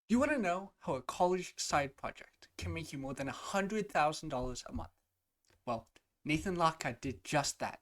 You want to know how a college side project can make you more than $100,000 a month? Well, Nathan Latka did just that.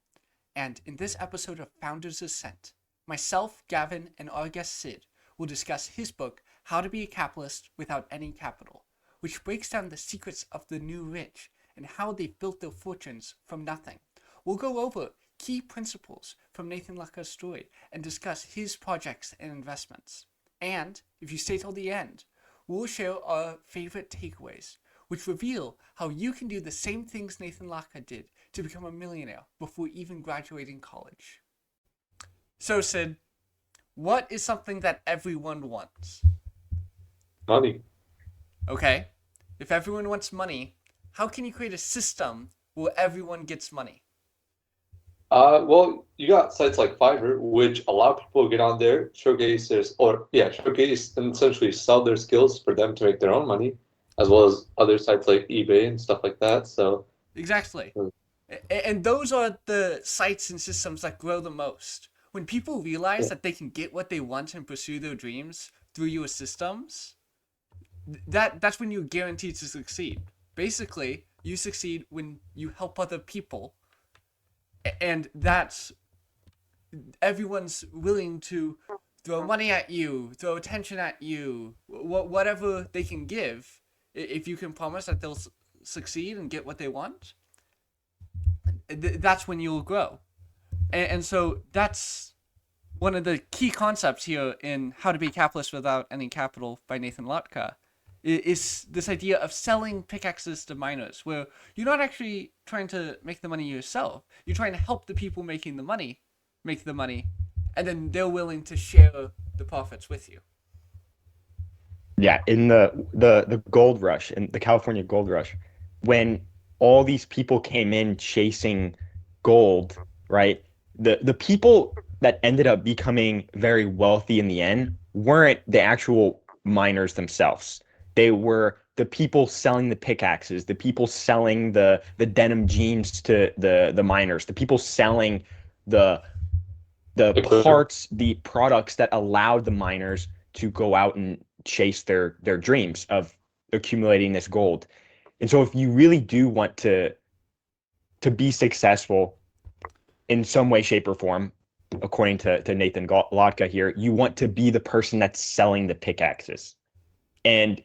And in this episode of Founders Ascent, myself, Gavin, and our guest Sid will discuss his book, How to Be a Capitalist Without Any Capital, which breaks down the secrets of the new rich and how they've built their fortunes from nothing. We'll go over key principles from Nathan Latka's story and discuss his projects and investments. And if you stay till the end, we'll share our favorite takeaways, which reveal how you can do the same things Nathan Latka did to become a millionaire before even graduating college. So, Sid, what is something that everyone wants? Money. Okay, if everyone wants money, how can you create a system where everyone gets money? Well, you got sites like Fiverr, which allow people to get on there, showcase and essentially sell their skills for them to make their own money, as well as other sites like eBay and stuff like that. So, Exactly. mm, And those are the sites and systems that grow the most. When people realize yeah, that they can get what they want and pursue their dreams through your systems, that's when you're guaranteed to succeed. Basically, you succeed when you help other people, and that's everyone's willing to throw money at you, throw attention at you, whatever they can give. If you can promise that they'll succeed and get what they want, that's when you'll grow. And so that's one of the key concepts here in How to Be a Capitalist Without Any Capital by Nathan Latka is this idea of selling pickaxes to miners, where you're not actually trying to make the money yourself. You're trying to help the people making the money make the money, and then they're willing to share the profits with you. Yeah, in the gold rush, in the California gold rush, when all these people came in chasing gold, right? The people that ended up becoming very wealthy in the end weren't the actual miners themselves. They were the people selling the pickaxes, the people selling the denim jeans to the miners, the people selling the the equipment. parts, the products that allowed the miners to go out and chase their dreams of accumulating this gold. And so if you really do want to be successful in some way, shape, or form, according to Nathan Lotka here, you want to be the person that's selling the pickaxes. And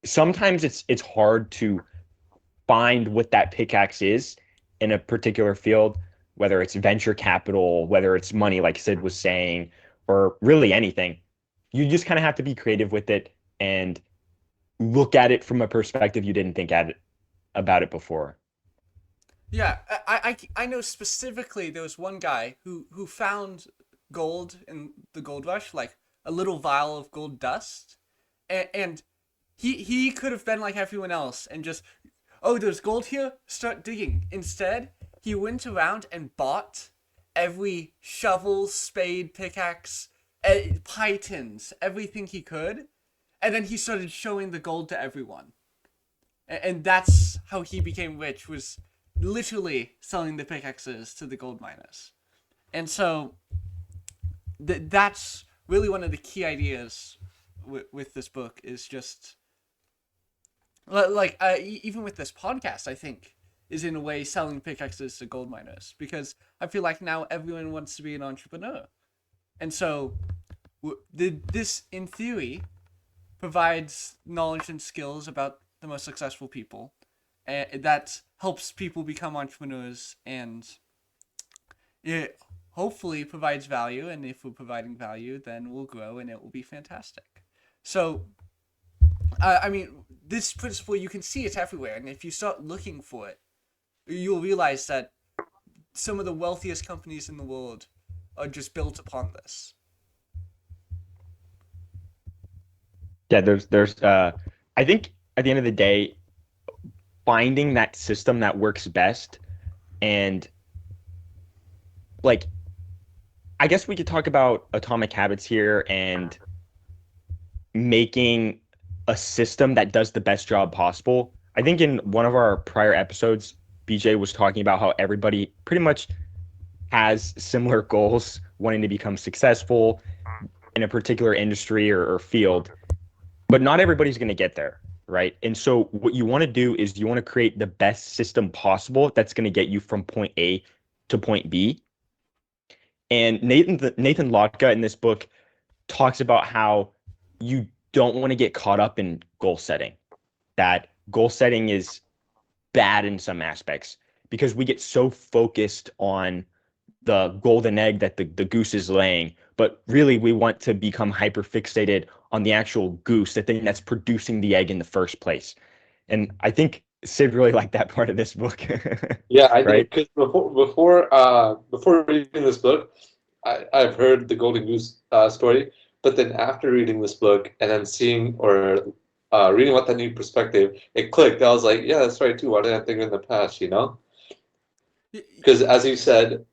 sometimes it's hard to find what that pickaxe is in a particular field, whether it's venture capital, whether it's money, like Sid was saying, or really anything. You just kind of have to be creative with it and look at it from a perspective you didn't think at it, about it before. Yeah, I know specifically there was one guy who found gold in the gold rush, like a little vial of gold dust, and he could have been like everyone else and just, oh, there's gold here, start digging. Instead, he went around and bought every shovel, spade, pickaxe, pythons, everything he could, and then he started showing the gold to everyone. And that's how he became rich, was literally selling the pickaxes to the gold miners. And so that's really one of the key ideas with this book is just like even with this podcast, I think is in a way selling pickaxes to gold miners, because I feel like now everyone wants to be an entrepreneur. And so this in theory provides knowledge and skills about the most successful people, and that helps people become entrepreneurs, and it hopefully provides value. And if we're providing value, then we'll grow and it will be fantastic. So I mean, this principle, you can see it everywhere, and if you start looking for it, you'll realize that some of the wealthiest companies in the world are just built upon this. Yeah, I think at the end of the day, finding that system that works best and like I guess we could talk about atomic habits here and making a system that does the best job possible. I think in one of our prior episodes, BJ was talking about how everybody pretty much has similar goals, wanting to become successful in a particular industry or field. but not everybody's going to get there, right? And so what you want to do is you want to create the best system possible that's going to get you from point A to point B. And Nathan Latka in this book talks about how you don't want to get caught up in goal setting. That goal setting is bad in some aspects because we get so focused on the golden egg that the goose is laying, but really we want to become hyper fixated on the actual goose, the thing that's producing the egg in the first place. And I think Sid really liked that part of this book. Yeah, I right? did, because before reading this book, I've heard the Golden Goose story, but then after reading this book and then seeing or reading what that new perspective, it clicked. I was like, yeah, that's right too. Why didn't I think of it in the past? Because as you said,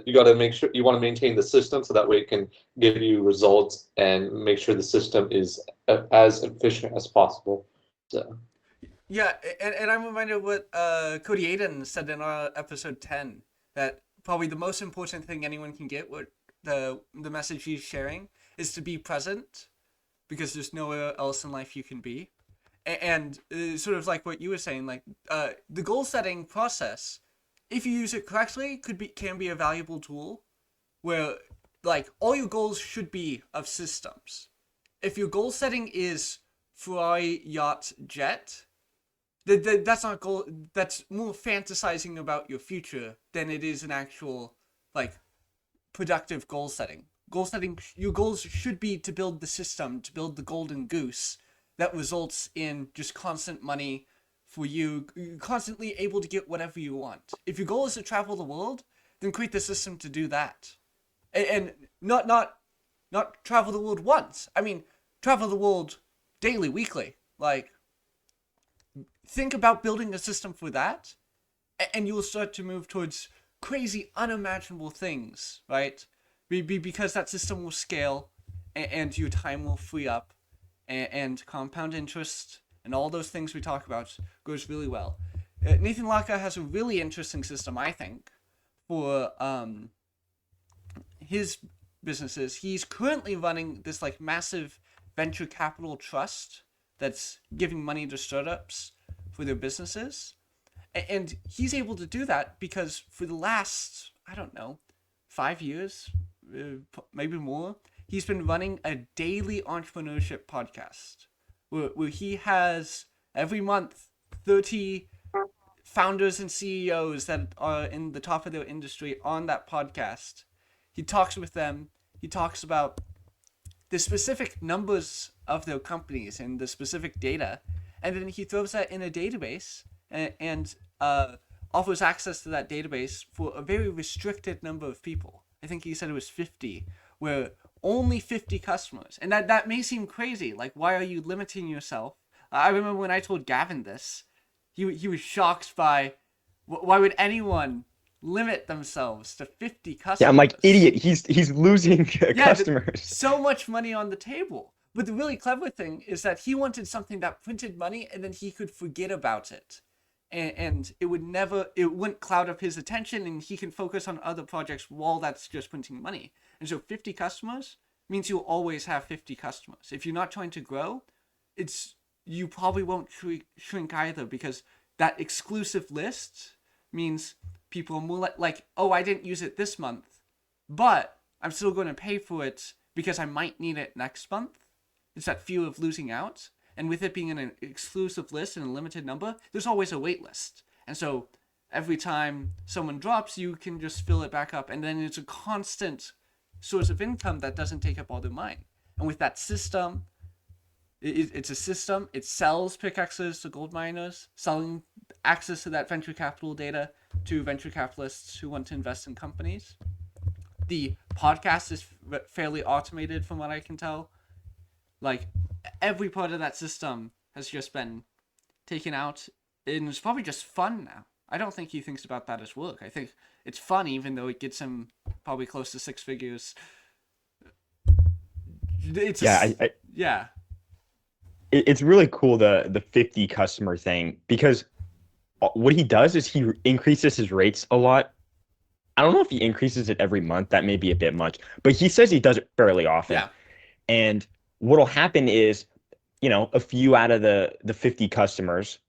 you got to make sure you want to maintain the system so that way it can give you results and make sure the system is as efficient as possible. So. Yeah, and I'm reminded of what Cody Aiden said in our episode 10, that probably the most important thing anyone can get, what the message he's sharing, is to be present, because there's nowhere else in life you can be. And sort of like what you were saying, like the goal setting process, if you use it correctly, can be a valuable tool where like all your goals should be of systems. If your goal setting is fly, yacht, jet, that's not goal. That's more fantasizing about your future than it is an actual like productive goal setting. Goal setting, your goals should be to build the system, to build the golden goose that results in just constant money for you, constantly able to get whatever you want. If your goal is to travel the world, then create the system to do that, and not travel the world once. I mean, travel the world daily, weekly. Like, think about building a system for that, and you will start to move towards crazy, unimaginable things, right? Because that system will scale, and your time will free up, and compound interest, and all those things we talk about goes really well. Nathan Latka has a really interesting system, I think, for his businesses. He's currently running this like massive venture capital trust that's giving money to startups for their businesses. And he's able to do that because for the last, I don't know, 5 years, maybe more, he's been running a daily entrepreneurship podcast where he has every month 30 founders and CEOs that are in the top of their industry on that podcast. He talks with them. He talks about the specific numbers of their companies and the specific data. And then he throws that in a database and offers access to that database for a very restricted number of people. I think he said it was 50, where only 50 customers. And that may seem crazy. Like, why are you limiting yourself? I remember when I told Gavin this, he was shocked by why would anyone limit themselves to 50 customers? Yeah, I'm like, idiot. He's losing customers. So much money on the table. But the really clever thing is that he wanted something that printed money and then he could forget about it. And it wouldn't cloud up his attention, and he can focus on other projects while that's just printing money. And so 50 customers means you'll always have 50 customers. If you're not trying to grow, you probably won't shrink either, because that exclusive list means people are more like, oh, I didn't use it this month, but I'm still going to pay for it because I might need it next month. It's that fear of losing out. And with it being an exclusive list and a limited number, there's always a wait list. And so every time someone drops, you can just fill it back up. And then it's a constant source of income that doesn't take up all their mind. And with that system, it's a system. It sells pickaxes to gold miners, selling access to that venture capital data to venture capitalists who want to invest in companies. The podcast is fairly automated from what I can tell. Like, every part of that system has just been taken out, and it's probably just fun now. I don't think he thinks about that as work. I think it's fun, even though it gets him probably close to six figures. It's It's really cool, the 50 customer thing, because what he does is he increases his rates a lot. I don't know if he increases it every month. That may be a bit much, but he says he does it fairly often. Yeah. And what'll happen is a few out of the 50 customers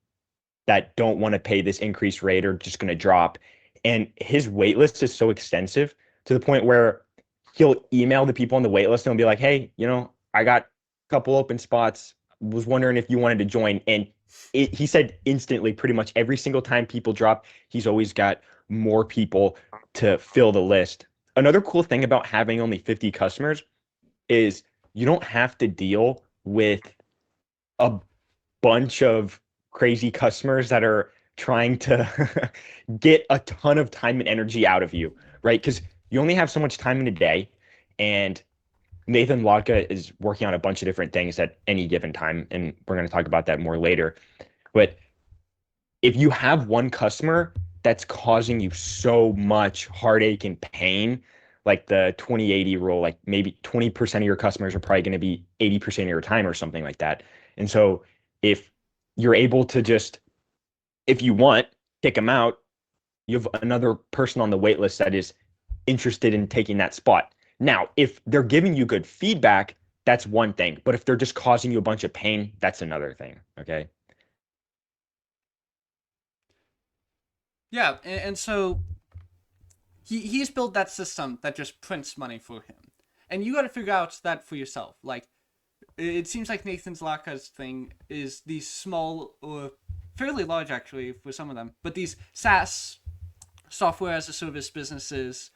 that don't want to pay this increased rate are just going to drop. And his wait list is so extensive to the point where he'll email the people on the wait list and be like, hey, I got a couple open spots. Was wondering if you wanted to join. And he said instantly, pretty much every single time people drop, he's always got more people to fill the list. Another cool thing about having only 50 customers is you don't have to deal with a bunch of crazy customers that are trying to get a ton of time and energy out of you, right? Because you only have so much time in a day, and Nathan Latka is working on a bunch of different things at any given time, and we're going to talk about that more later. But if you have one customer that's causing you so much heartache and pain, like the 20-80 rule, like maybe 20% of your customers are probably going to be 80% of your time or something like that. And so if you're able to just, if you want, kick them out, you have another person on the wait list that is interested in taking that spot. Now, if they're giving you good feedback, that's one thing. But if they're just causing you a bunch of pain, that's another thing. Okay. Yeah, and so he's built that system that just prints money for him. And you got to figure out that for yourself. Like, it seems like Nathan Latka's thing is these small, or fairly large actually for some of them, but these SaaS, software as a service businesses,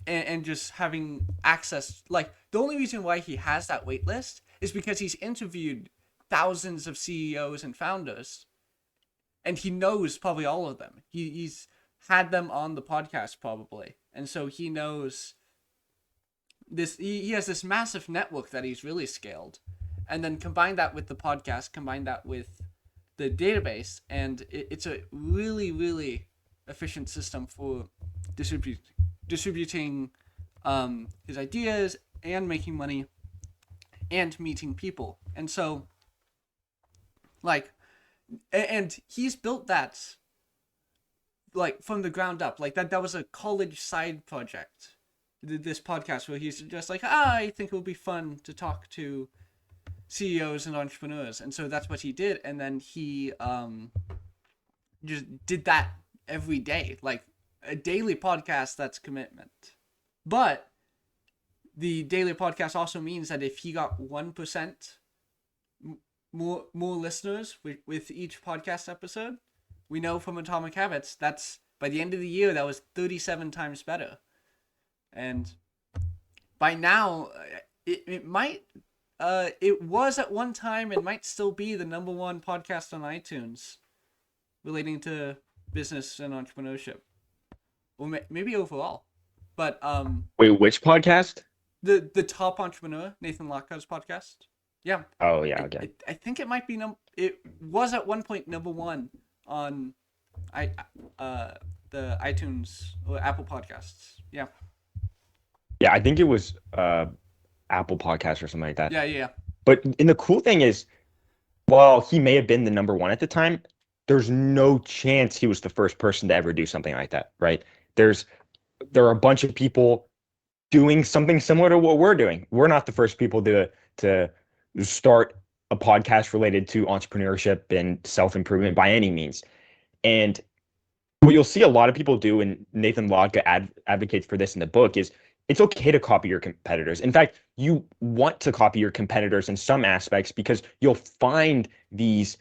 and just having access. Like, the only reason why he has that wait list is because he's interviewed thousands of CEOs and founders, and he knows probably all of them. He's had them on the podcast probably, and so he knows this. He has this massive network that he's really scaled, and then combine that with the podcast, combine that with the database, and it's a really, really efficient system for distributing his ideas and making money and meeting people. And so, like, and he's built that like from the ground up. Like that was a college side project, this podcast, where he's just like, I think it would be fun to talk to CEOs and entrepreneurs. And so that's what he did. And then he just did that every day, like a daily podcast. That's commitment. But the daily podcast also means that if he got 1% more listeners with each podcast episode, we know from Atomic Habits that's by the end of the year that was 37 times better. And by now it might it was at one time, it might still be the number one podcast on iTunes relating to business and entrepreneurship, or maybe overall. But wait, which podcast? The Top Entrepreneur, Nathan Latka's podcast. Yeah. Oh yeah, okay. I think it might be it was at one point number one on the iTunes or Apple Podcasts. Yeah. Yeah, I think it was Apple Podcasts or something like that. Yeah. But and the cool thing is, while he may have been the number one at the time, there's no chance he was the first person to ever do something like that, right? There are a bunch of people doing something similar to what we're doing. We're not the first people to start a podcast related to entrepreneurship and self-improvement by any means. And what you'll see a lot of people do, and Nathan Latka advocates for this in the book, is it's okay to copy your competitors. In fact, you want to copy your competitors in some aspects because you'll find these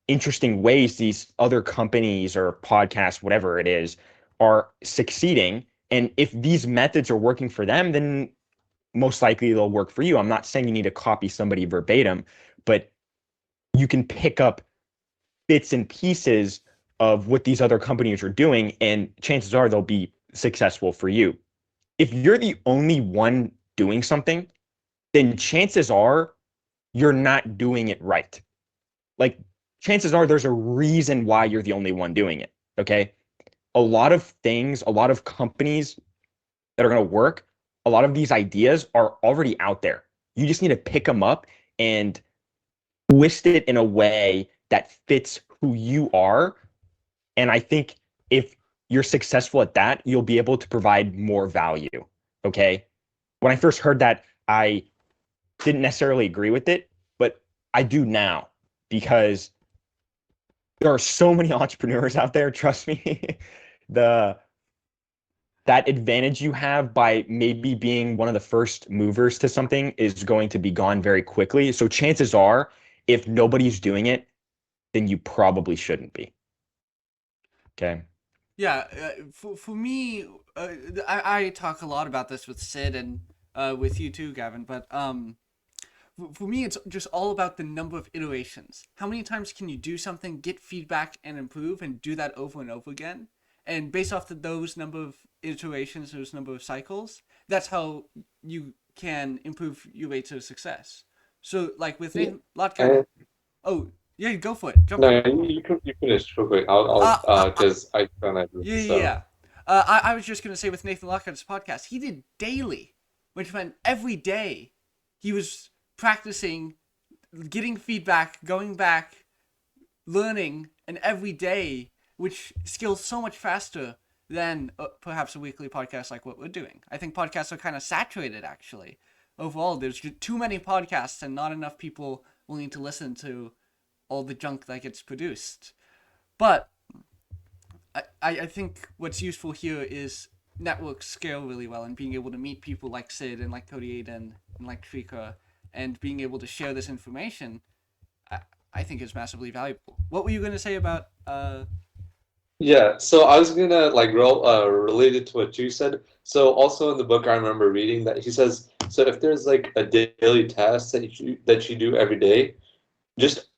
interesting ways these other companies or podcasts, whatever it is, are succeeding. And if these methods are working for them, then most likely they'll work for you. I'm not saying you need to copy somebody verbatim, but you can pick up bits and pieces of what these other companies are doing, and chances are they'll be successful for you. If you're the only one doing something, then chances are you're not doing it right. Like, chances are there's a reason why you're the only one doing it, okay? A lot of things, a lot of companies that are going to work, a lot of these ideas are already out there. You just need to pick them up and twist it in a way that fits who you are. And I think if you're successful at that, you'll be able to provide more value, okay? When I first heard that, I didn't necessarily agree with it, but I do now because there are so many entrepreneurs out there. Trust me, the that advantage you have by maybe being one of the first movers to something is going to be gone very quickly. So chances are, if nobody's doing it, then you probably shouldn't be. Okay. Yeah, for me, I talk a lot about this with Sid and with you too, Gavin. But for me, it's just all about the number of iterations. How many times can you do something, get feedback, and improve, and do that over and over again? And based off those number of iterations, those number of cycles, that's how you can improve your rates of success. So, like with Latka, And oh yeah, go for it, jump in. no, you finish real quick. I'll because I kind of Yeah, yeah, so. yeah. I was just gonna say with Nathan Lockhart's podcast, he did daily, which meant every day he was practicing, getting feedback, going back, learning, and every day, which scales so much faster than perhaps a weekly podcast like what we're doing. I think podcasts are kind of saturated actually. Overall, there's just too many podcasts and not enough people willing to listen to all the junk that gets produced. But I think what's useful here is networks scale really well, and being able to meet people like Sid and like Cody Aiden and like Trika, and being able to share this information, I think is massively valuable. What were you going to say about Yeah, so I was gonna like relate it to what you said. So also in the book, I remember reading that he says, so if there's like a daily task that you do every day, just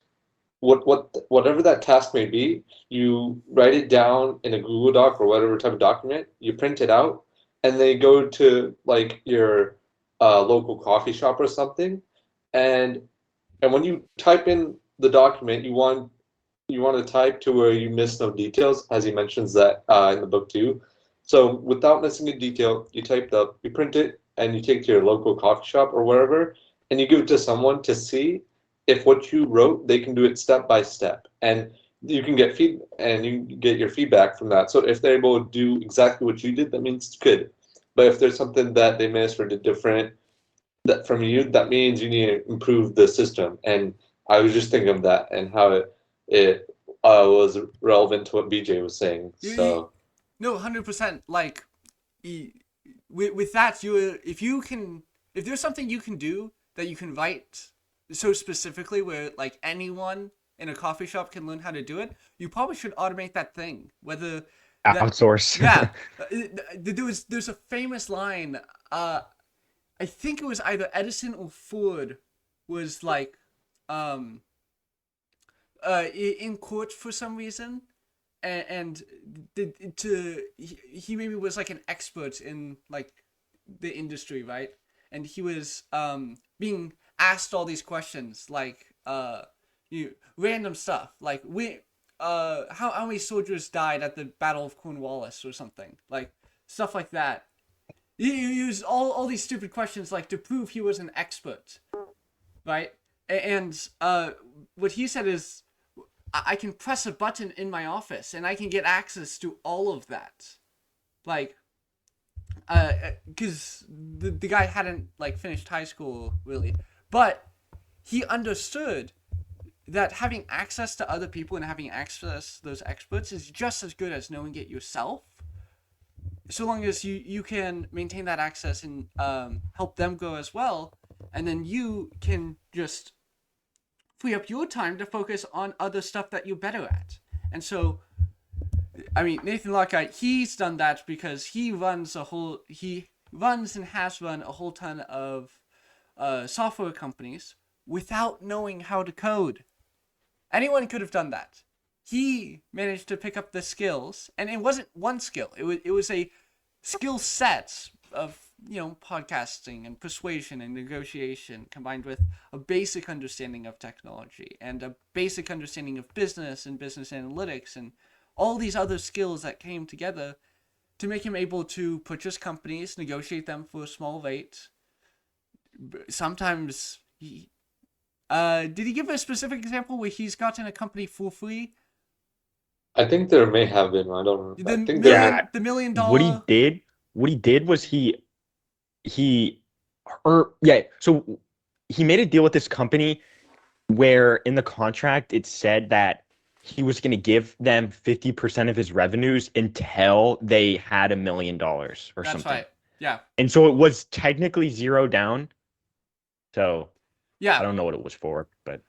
whatever that task may be, you write it down in a Google Doc or whatever type of document, you print it out, and they go to like your local coffee shop or something, and when you type in the document, you want to type to where you miss no details, as he mentions that in the book too. So without missing a detail, you print it, and you take to your local coffee shop or wherever, and you give it to someone to see if what you wrote, they can do it step by step. And you can get your feedback from that. So if they're able to do exactly what you did, that means it's good. But if there's something that they missed or did different that from you, that means you need to improve the system. And I was just thinking of that and how it was relevant to what BJ was saying. you? So No, 100%. Like with that, if there's something you can do that you can write so specifically where like anyone in a coffee shop can learn how to do it, you probably should automate that thing. Whether that, Outsource. yeah, there's a famous line. I think it was either Edison or Ford was like, um, in court for some reason, and he maybe was like an expert in like the industry, right? And he was being asked all these questions like random stuff like how many soldiers died at the Battle of Cornwallis or something, like stuff like that. He used all these stupid questions like to prove he was an expert, right? And what he said is, I can press a button in my office and I can get access to all of that, like, because the guy hadn't like finished high school really, but he understood that having access to other people and having access to those experts is just as good as knowing it yourself, so long as you can maintain that access and help them grow as well, and then you can just free up your time to focus on other stuff that you're better at. And so, I mean, Nathan Lockhart, he's done that because he runs and has run a whole ton of software companies without knowing how to code. Anyone could have done that. He managed to pick up the skills, and it wasn't one skill. It was a skill set of podcasting and persuasion and negotiation, combined with a basic understanding of technology and a basic understanding of business and business analytics and all these other skills that came together to make him able to purchase companies, negotiate them for a small rate. Sometimes did he give a specific example where he's gotten a company for free? I think there may have been. I don't know. I The think there may. Yeah. million, the million What he dollar. did was he or yeah, so he made a deal with this company where in the contract it said that he was going to give them 50% of his revenues until they had $1 million or That's something. right. Yeah. And so it was technically zero down. So Yeah. I don't know what it was for, but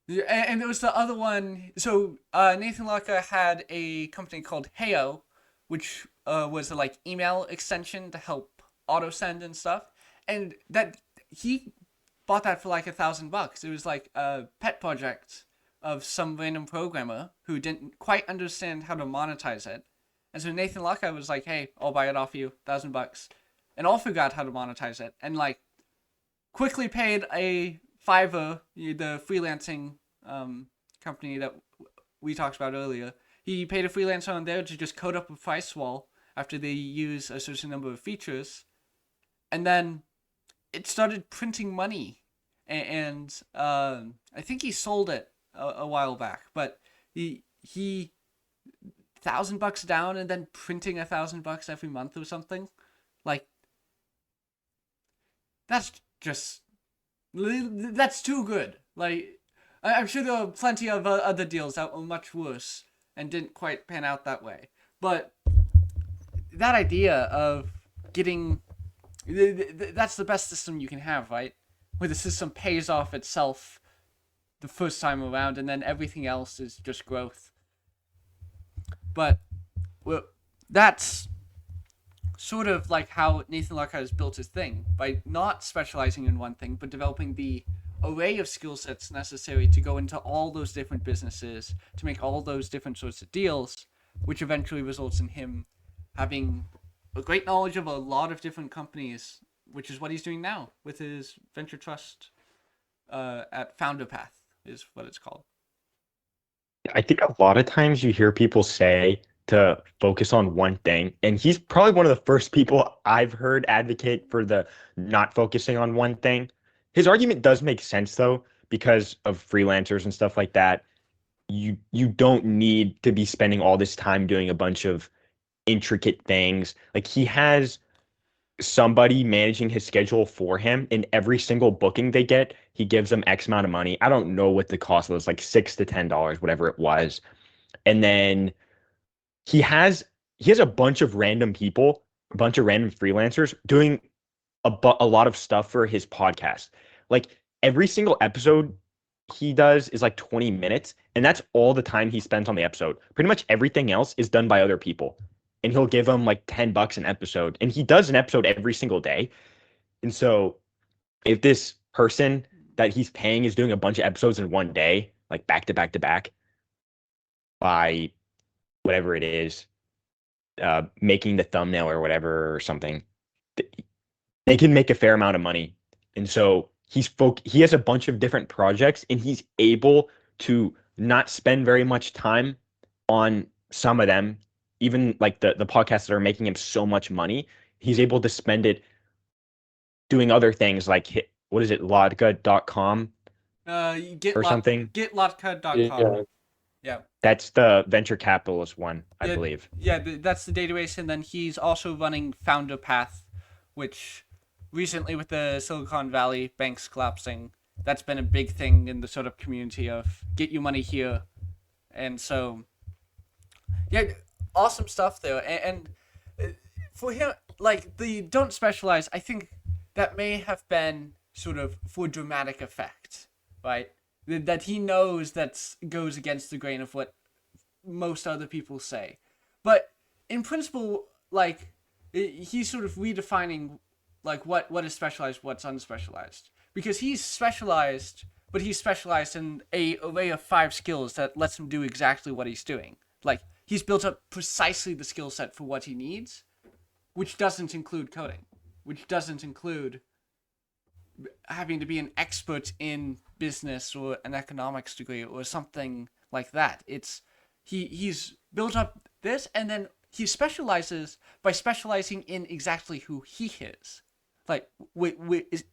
Yeah, and there was the other one. So Nathan Latka had a company called Heyo, which was a like email extension to help auto send and stuff. And that he bought that for like $1,000. It was like a pet project of some random programmer who didn't quite understand how to monetize it. And so Nathan Latka was like, "Hey, I'll buy it off you, $1,000," and all forgot how to monetize it, and like quickly paid a Fiverr, the freelancing company that we talked about earlier. He paid a freelancer on there to just code up a price wall after they use a certain number of features, and then it started printing money. And I think he sold it a while back, but he $1,000 down and then printing $1,000 every month or something, like that's too good. Like I'm sure there are plenty of other deals that were much worse and didn't quite pan out that way, but that idea of getting that's the best system you can have, right? Where the system pays off itself the first time around, and then everything else is just growth. But well, that's sort of like how Nathan Latka has built his thing, by not specializing in one thing, but developing the array of skill sets necessary to go into all those different businesses, to make all those different sorts of deals, which eventually results in him having a great knowledge of a lot of different companies, which is what he's doing now with his venture trust at Founder Path, is what it's called. I think a lot of times you hear people say to focus on one thing, and he's probably one of the first people I've heard advocate for the not focusing on one thing. His argument does make sense though, because of freelancers and stuff like that. You don't need to be spending all this time doing a bunch of intricate things. Like he has somebody managing his schedule for him, and every single booking they get, he gives them X amount of money. I don't know what the cost was, like $6 to $10, whatever it was. And then he has a bunch of random people, a bunch of random freelancers doing a lot of stuff for his podcast. Like every single episode he does is like 20 minutes, and that's all the time he spends on the episode. Pretty much everything else is done by other people. And he'll give them like $10 an episode. And he does an episode every single day. And so if this person that he's paying is doing a bunch of episodes in one day, like back to back to back, by whatever it is, making the thumbnail or whatever or something, they can make a fair amount of money. And so he has a bunch of different projects, and he's able to not spend very much time on some of them, even like the podcasts that are making him so much money. He's able to spend it doing other things like, what is it, Latka.com or something? Getlatka.com. Yeah. That's the venture capitalist one, I believe. Yeah, that's the database, and then he's also running Founder Path, which recently with the Silicon Valley banks collapsing, that's been a big thing in the startup community of get your money here. And so, yeah, awesome stuff there. And for him, like the don't specialize, I think that may have been sort of for dramatic effect, right? That he knows that goes against the grain of what most other people say. But in principle, like, he's sort of redefining like what is specialized, what's unspecialized. Because he's specialized, but he's specialized in a array of 5 skills that lets him do exactly what he's doing. Like, he's built up precisely the skill set for what he needs, which doesn't include coding, which doesn't include having to be an expert in business or an economics degree or something like that. It's he's built up this, and then he specializes by specializing in exactly who he is, like is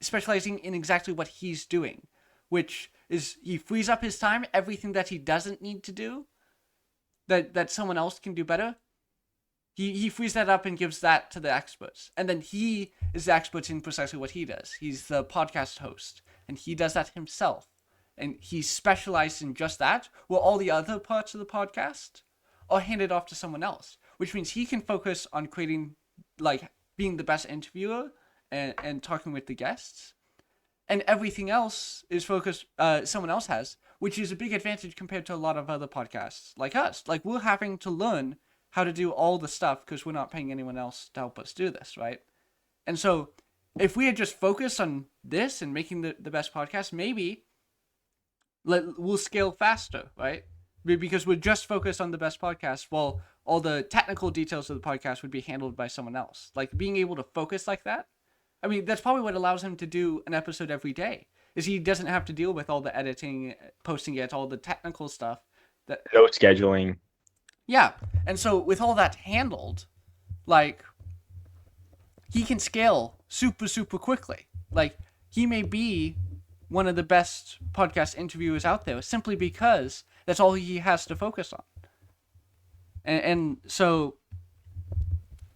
specializing in exactly what he's doing, which is he frees up his time. Everything that he doesn't need to do, that someone else can do better, he frees that up and gives that to the experts. And then he is the expert in precisely what he does. He's the podcast host, and he does that himself. and he's specialized in just that, while all the other parts of the podcast are handed off to someone else, which means he can focus on creating, like, being the best interviewer and talking with the guests, and everything else is focused someone else has, which is a big advantage compared to a lot of other podcasts like us. Like, we're having to learn how to do all the stuff because we're not paying anyone else to help us do this, right? And so if we had just focused on this and making the best podcast, maybe we'll scale faster, right? Because we're just focused on the best podcast, while all the technical details of the podcast would be handled by someone else. Like, being able to focus like that, I mean, that's probably what allows him to do an episode every day, is he doesn't have to deal with all the editing, posting it, all the technical stuff. No scheduling. Yeah, and so with all that handled, like, he can scale super, super quickly. Like, he may be one of the best podcast interviewers out there simply because that's all he has to focus on. And so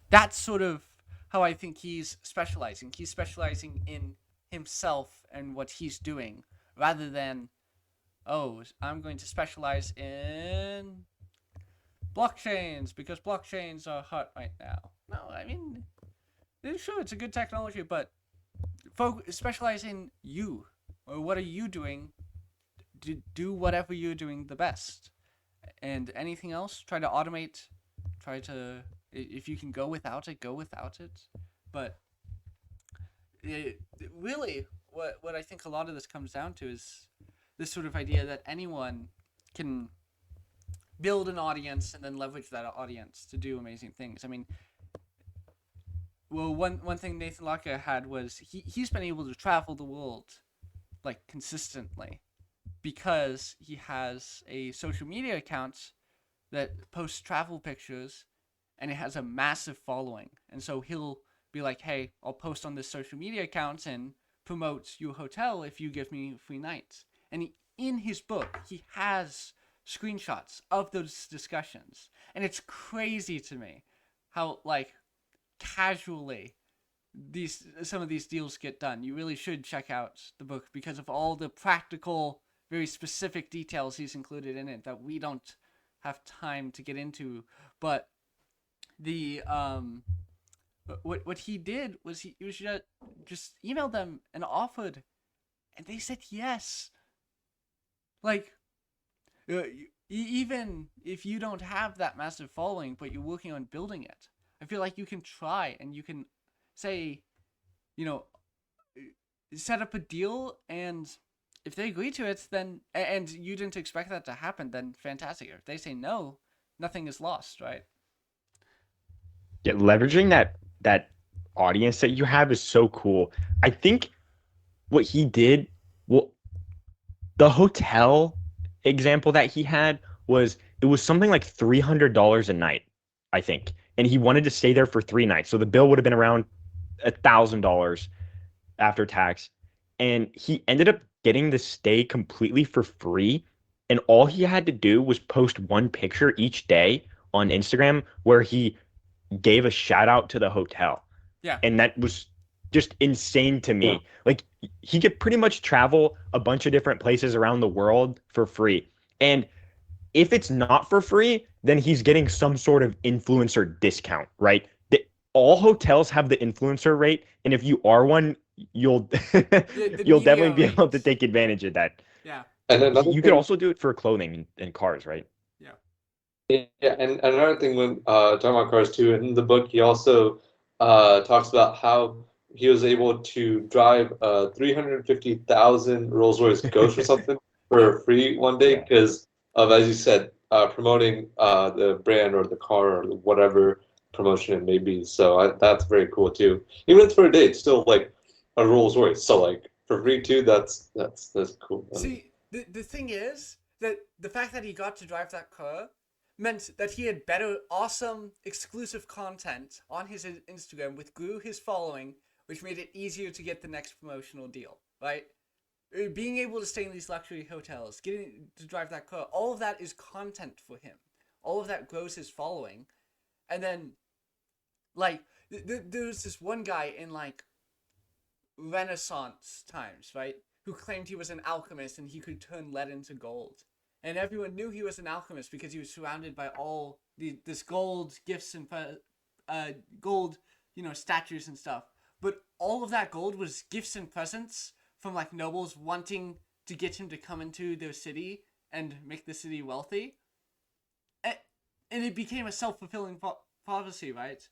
that's sort of how I think he's specializing. He's specializing in himself and what he's doing, rather than, oh, I'm going to specialize in blockchains because blockchains are hot right now. No, I mean, sure, it's a good technology, but specialize in you. Or what are you doing to do whatever you're doing the best? And anything else, try to automate, if you can go without it, go without it. But really, what I think a lot of this comes down to is this sort of idea that anyone can build an audience and then leverage that audience to do amazing things. I mean, well, one thing Nathan Latka had was he's been able to travel the world, like, consistently, because he has a social media account that posts travel pictures, and it has a massive following. And so he'll be like, hey, I'll post on this social media account and promote your hotel if you give me free nights. And in his book, he has screenshots of those discussions. And it's crazy to me how, like, casually some of these deals get done. You really should check out the book because of all the practical, very specific details he's included in it that we don't have time to get into. But the what he did was he was just emailed them and offered, and they said yes. Like, even if you don't have that massive following, but you're working on building it, I feel like you can try and you can say, set up a deal, and if they agree to it, then, and you didn't expect that to happen, then fantastic. If they say no, nothing is lost, right? Yeah, leveraging that audience that you have is so cool. I think what he did, well, the hotel example that he had it was something like $300 a night, I think. And he wanted to stay there for 3 nights. So the bill would have been around $1,000 after tax. And he ended up getting the stay completely for free. And all he had to do was post one picture each day on Instagram where he gave a shout out to the hotel. Yeah. And that was just insane to me. Like, he could pretty much travel a bunch of different places around the world for free. And if it's not for free, then he's getting some sort of influencer discount, right? All hotels have the influencer rate, and if you are one, you'll you'll definitely be able to take advantage of that. Yeah. And you could also do it for clothing and cars, right? Yeah, and another thing when talking about cars too, in the book he also talks about how he was able to drive a 350,000 Rolls-Royce Ghost or something for free one day because of, as you said, promoting the brand or the car or whatever promotion it may be. So that's very cool too. Even if it's for a day, it's still like a Rolls-Royce. So like for free too, that's cool. See, the thing is that the fact that he got to drive that car meant that he had better, awesome, exclusive content on his Instagram, which grew his following, which made it easier to get the next promotional deal, right? Being able to stay in these luxury hotels, getting to drive that car, all of that is content for him. All of that grows his following. And then, like, there's this one guy in, like, Renaissance times, right? who claimed he was an alchemist and he could turn lead into gold. And everyone knew he was an alchemist because he was surrounded by all this gold gifts and gold, statues and stuff. But all of that gold was gifts and presents from like nobles wanting to get him to come into their city and make the city wealthy. And it became a self-fulfilling prophecy, right?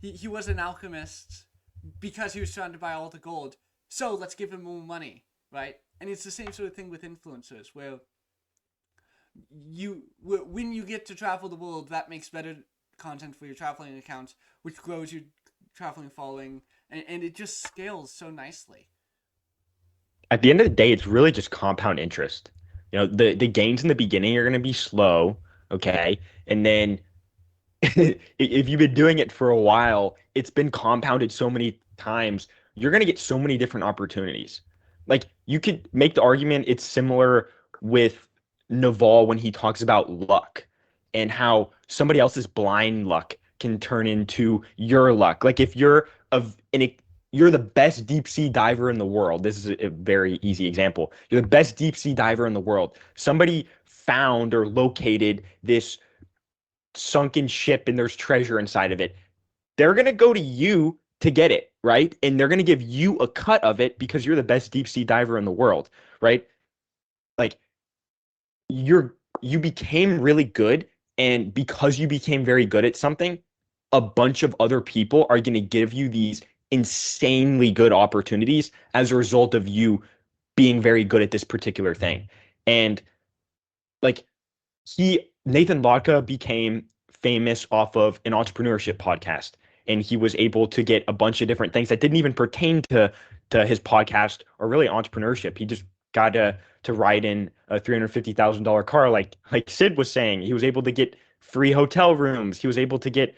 He was an alchemist because he was surrounded by all the gold. So let's give him more money, right? And it's the same sort of thing with influencers, where when you get to travel the world, that makes better content for your traveling account, which grows your traveling following, and it just scales so nicely. At the end of the day, it's really just compound interest. The gains in the beginning are going to be slow, okay? And then if you've been doing it for a while, it's been compounded so many times, you're going to get so many different opportunities. Like, you could make the argument it's similar with Naval when he talks about luck and how somebody else's blind luck can turn into your luck. Like, if you're you're the best deep sea diver in the world. This is a very easy example. You're the best deep sea diver in the world. Somebody found or located this sunken ship and there's treasure inside of it. They're going to go to you to get it, right? And they're going to give you a cut of it because you're the best deep sea diver in the world, right? Like, you became really good, and because you became very good at something, a bunch of other people are going to give you these insanely good opportunities as a result of you being very good at this particular thing. And like, Nathan Latka became famous off of an entrepreneurship podcast, and he was able to get a bunch of different things that didn't even pertain to his podcast or really entrepreneurship. He just got to ride in a $350,000 car, like Sid was saying. He was able to get free hotel rooms. He was able to get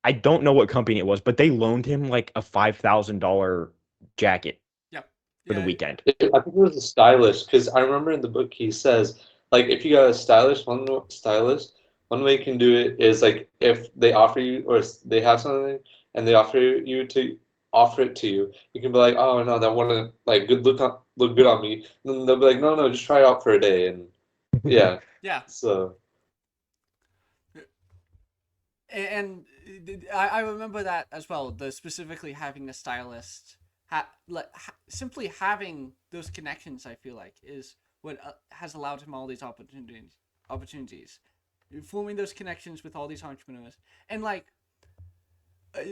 I don't know what company it was, but they loaned him like a $5,000 jacket for the weekend. I think it was a stylist, because I remember in the book he says, like, if you got a stylist, one way you can do it is, like, if they offer you, or they have something and they offer it to you, you can be like, oh no, that wouldn't like look good on me. And then they'll be like, no, just try it out for a day, and yeah. So. And I remember that as well. Specifically having a stylist, simply having those connections, I feel like, is what has allowed him all these opportunities, forming those connections with all these entrepreneurs. And like,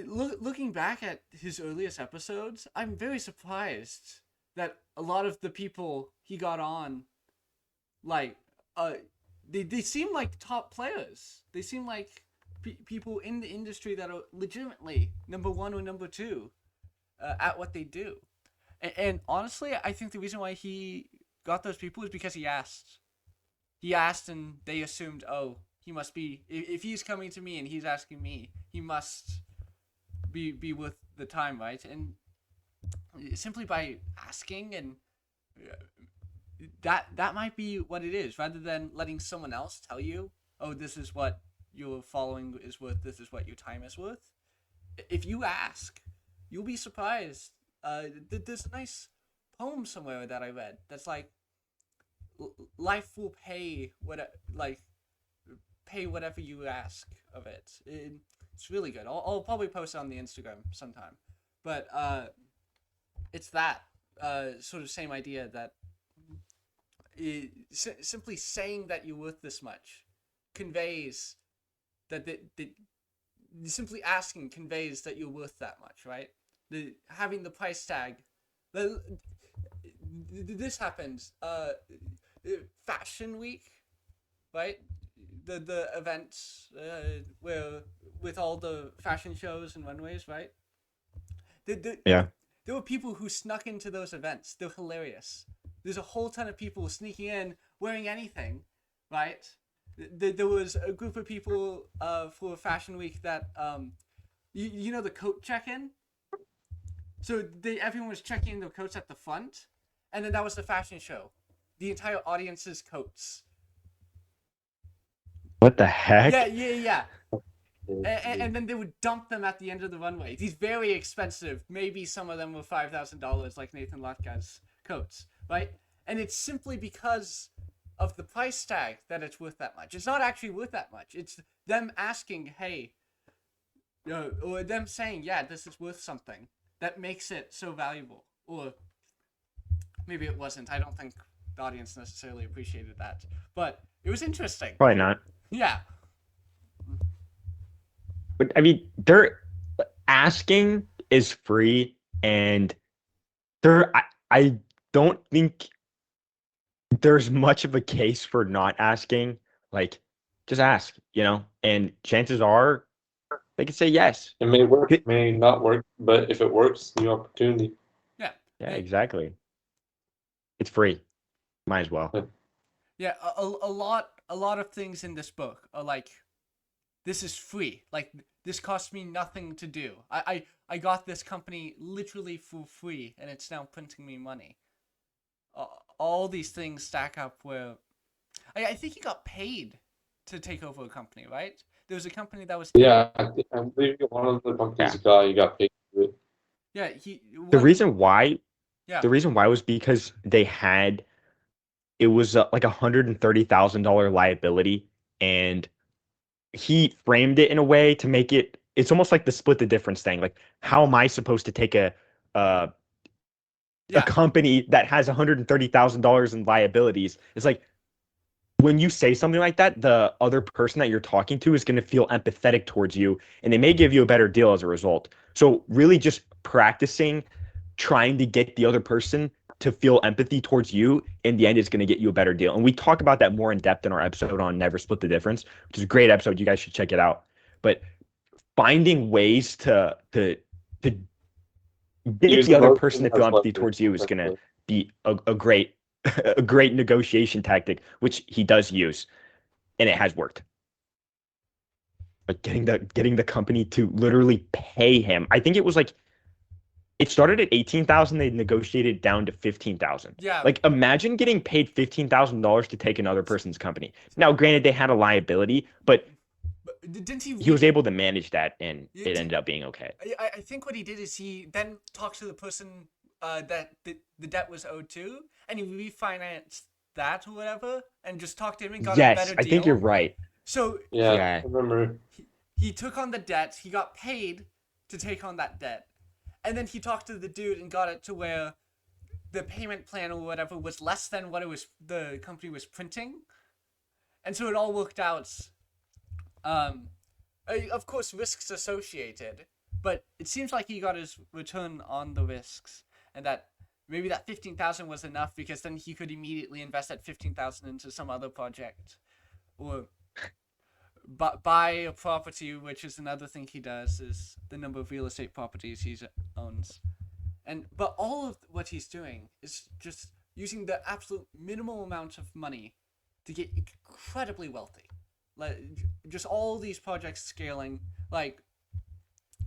looking back at his earliest episodes, I'm very surprised that a lot of the people he got on, like, they seem like top players. They seem like people in the industry that are legitimately number one or number two at what they do. And honestly, I think the reason why he got those people is because he asked. He asked, and they assumed, oh, he must be, if he's coming to me and he's asking me, he must be worth the time, right? And simply by asking, and that might be what it is, rather than letting someone else tell you, oh, this is what your following is worth, this is what your time is worth. If you ask, you'll be surprised. There's a nice poem somewhere that I read that's like, life will pay whatever you ask of it. It's really good. I'll probably post it on the Instagram sometime. But it's that sort of same idea that simply saying that you're worth this much conveys that simply asking conveys that you're worth that much, right? Having the price tag. This happens. Fashion Week, right? The events where with all the fashion shows and runways, right? Yeah. There were people who snuck into those events. They're hilarious. There's a whole ton of people sneaking in wearing anything, right? There was a group of people for Fashion Week that you know the coat check-in. So everyone was checking in their coats at the front, and then that was the fashion show. The entire audience's coats. What the heck? Yeah. and then they would dump them at the end of the runway. These very expensive, maybe some of them were $5,000, like Nathan Latka's coats, right? And it's simply because of the price tag that it's worth that much. It's not actually worth that much. It's them asking, hey, or them saying, yeah, this is worth something, that makes it so valuable. Or maybe it wasn't. I don't think the audience necessarily appreciated that. But it was interesting. Probably not. Yeah. But I mean, they're asking is free, and I don't think there's much of a case for not asking. Like, just ask, and chances are they could say yes. It may work, it may not work, but if it works, new opportunity. Yeah. Yeah, exactly. It's free. Might as well. Yeah, a lot of things in this book are like, this is free. Like, this cost me nothing to do. I got this company literally for free, and it's now printing me money. All these things stack up where I think he got paid to take over a company, right? There was a company that was... Yeah, I believe one of the companies you got paid for it. Yeah, the reason why Yeah. The reason why was because it was like $130,000 liability, and he framed it in a way to make it's almost like the split the difference thing. Like, how am I supposed to take a company that has $130,000 in liabilities? It's like, when you say something like that, the other person that you're talking to is going to feel empathetic towards you, and they may give you a better deal as a result. So really just practicing trying to get the other person to feel empathy towards you, in the end, is going to get you a better deal. And we talk about that more in depth in our episode on Never Split the Difference, which is a great episode. You guys should check it out. But finding ways to get the other person to feel empathy towards you is going to be a great a great negotiation tactic, which he does use, and it has worked. But getting the company to literally pay him, I think it was like, it started at 18,000. They negotiated down to 15,000. Yeah. Like, imagine getting paid $15,000 to take another person's company. Now, granted, they had a liability, but didn't he was able to manage that, and it ended up being okay. I think what he did is he then talked to the person that the debt was owed to, and he refinanced that or whatever, and just talked to him and got a better deal. Yes, I think you're right. So I remember. He took on the debt. He got paid to take on that debt. And then he talked to the dude and got it to where the payment plan or whatever was less than what the company was printing. And so it all worked out. Of course, risks associated, but it seems like he got his return on the risks, and that maybe that 15,000 was enough, because then he could immediately invest that 15,000 into some other project, or buy a property, which is another thing he does, is the number of real estate properties he owns. But all of what he's doing is just using the absolute minimal amount of money to get incredibly wealthy. Like, just all these projects scaling. Like,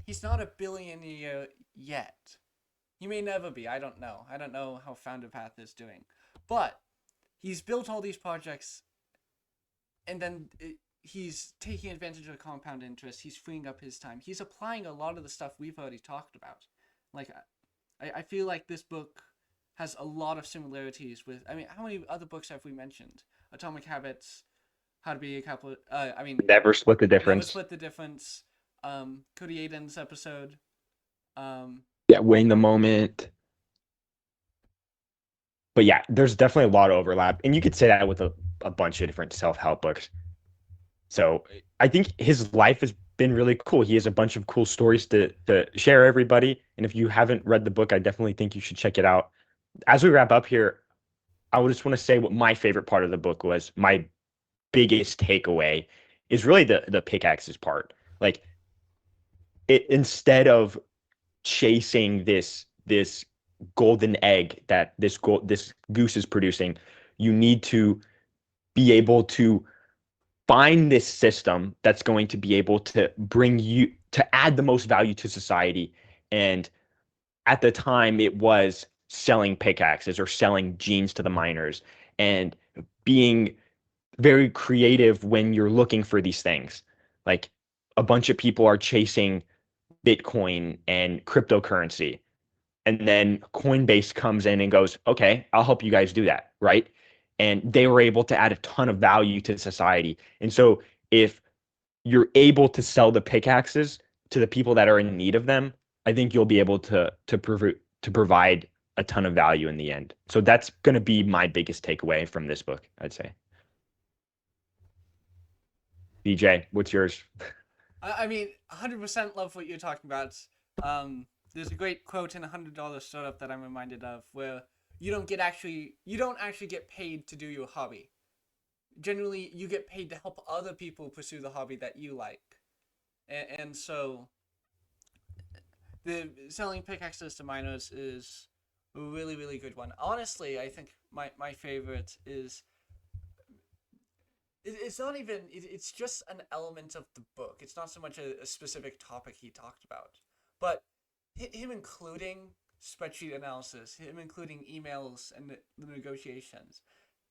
he's not a billionaire yet. He may never be. I don't know. I don't know how Founder Path is doing. But he's built all these projects, and then he's taking advantage of compound interest. He's freeing up his time. He's applying a lot of the stuff we've already talked about. Like, I feel like this book has a lot of similarities with... I mean, how many other books have we mentioned? Atomic Habits, How to Be a Capital... Never Split the Difference. Never Split the Difference. Cody Aiden's episode. Winning the Moment. But yeah, there's definitely a lot of overlap. And you could say that with a bunch of different self-help books. So I think his life has been really cool. He has a bunch of cool stories to share, everybody. And if you haven't read the book, I definitely think you should check it out. As we wrap up here, I just want to say what my favorite part of the book was. My biggest takeaway is really the pickaxes part. Like, instead of chasing this golden egg that this goose is producing, you need to be able to find this system that's going to be able to bring you to add the most value to society. And at the time, it was selling pickaxes or selling jeans to the miners, and being very creative when you're looking for these things. Like, a bunch of people are chasing Bitcoin and cryptocurrency. And then Coinbase comes in and goes, okay, I'll help you guys do that, right? And they were able to add a ton of value to society. And so if you're able to sell the pickaxes to the people that are in need of them, I think you'll be able to provide a ton of value in the end. So that's going to be my biggest takeaway from this book, I'd say. BJ, what's yours? I mean, 100% love what you're talking about. There's a great quote in $100 Startup that I'm reminded of where you don't actually get paid to do your hobby. Generally, you get paid to help other people pursue the hobby that you like. And so the selling pickaxes to miners is a really, really good one. Honestly, I think my favorite is it's not even it's just an element of the book. It's not so much a specific topic he talked about, but him including spreadsheet analysis, him including emails and the negotiations.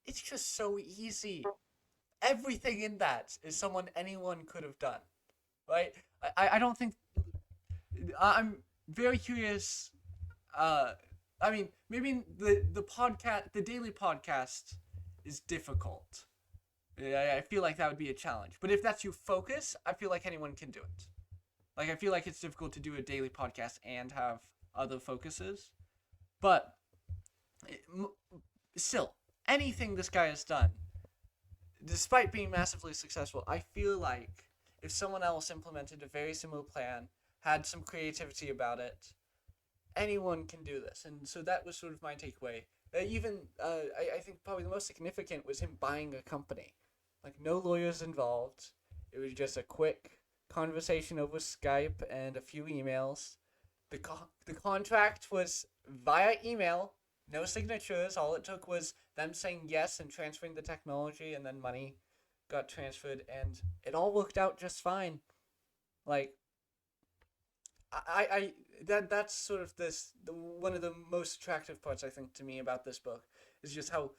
It's just so easy. Everything in that is anyone could have done, right? I don't think I'm very curious. I mean, maybe the podcast, the daily podcast, is difficult. I feel like that would be a challenge. But if that's your focus, I feel like anyone can do it. Like, I feel like it's difficult to do a daily podcast and have other focuses. But still, anything this guy has done, despite being massively successful, I feel like if someone else implemented a very similar plan, had some creativity about it, anyone can do this. And so that was sort of my takeaway. I think probably the most significant was him buying a company. Like, no lawyers involved. It was just a quick conversation over Skype and a few emails. The contract was via email, no signatures. All it took was them saying yes and transferring the technology, and then money got transferred, and it all worked out just fine. Like, that's sort of one of the most attractive parts, I think, to me about this book is just how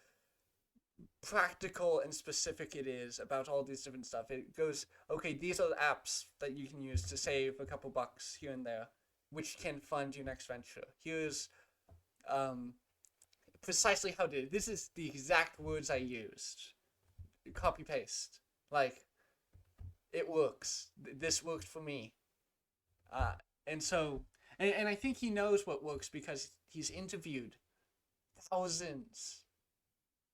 practical and specific it is about all these different stuff. It goes, okay, these are the apps that you can use to save a couple bucks here and there, which can fund your next venture. Here's precisely how to do it. This is the exact words I used. Copy paste. Like, it works. This worked for me. And so, and I think he knows what works because he's interviewed thousands.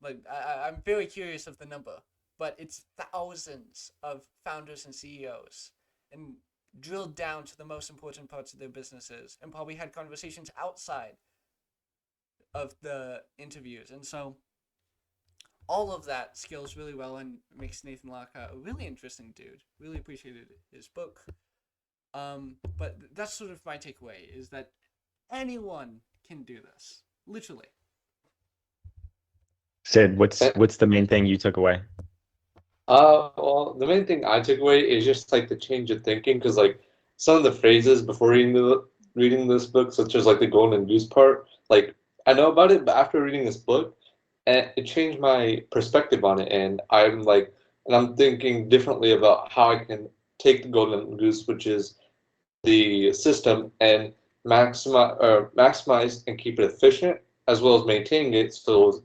Like, I'm very curious of the number, but it's thousands of founders and CEOs, and drilled down to the most important parts of their businesses, and probably had conversations outside of the interviews. And so all of that scales really well and makes Nathan Latka a really interesting dude. Really appreciated his book. But that's sort of my takeaway, is that anyone can do this. Literally. Sid, what's the main thing you took away? Well, the main thing I took away is just like the change of thinking, because like some of the phrases before reading this book, such as like the golden goose part, like I know about it, but after reading this book, it changed my perspective on it, and I'm thinking differently about how I can take the golden goose, which is the system, and maximize and keep it efficient, as well as maintaining it so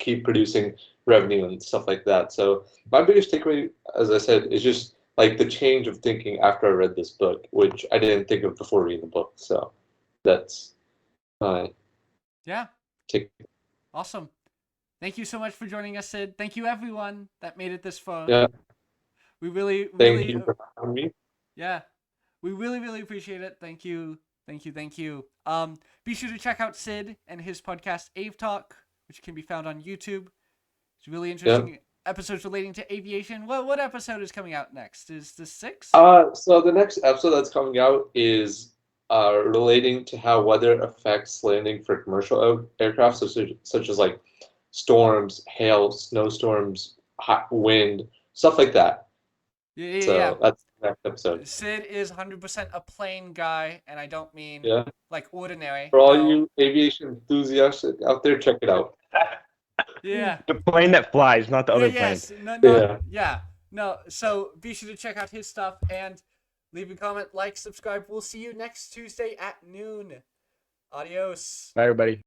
keep producing revenue and stuff like that. So my biggest takeaway, as I said, is just like the change of thinking after I read this book, which I didn't think of before reading the book. So that's my take. Awesome. Thank you so much for joining us, Sid. Thank you, everyone that made it this far. Yeah. We really Thank you for having me. Yeah. We really, really appreciate it. Thank you. Thank you. Thank you. Be sure to check out Sid and his podcast, Ave Talk, which can be found on YouTube. It's really interesting episodes relating to aviation. What episode is coming out next? Is this 6? So the next episode that's coming out is relating to how weather affects landing for commercial aircraft, such as like storms, hail, snowstorms, hot wind, stuff like that. Yeah. That's the next episode. Sid is 100% a plane guy, and I don't mean like ordinary. For all you aviation enthusiasts out there, check it out. Yeah. The plane that flies, not the other plane. Yes. No, so be sure to check out his stuff and leave a comment, like, subscribe. We'll see you next Tuesday at noon. Adios. Bye, everybody.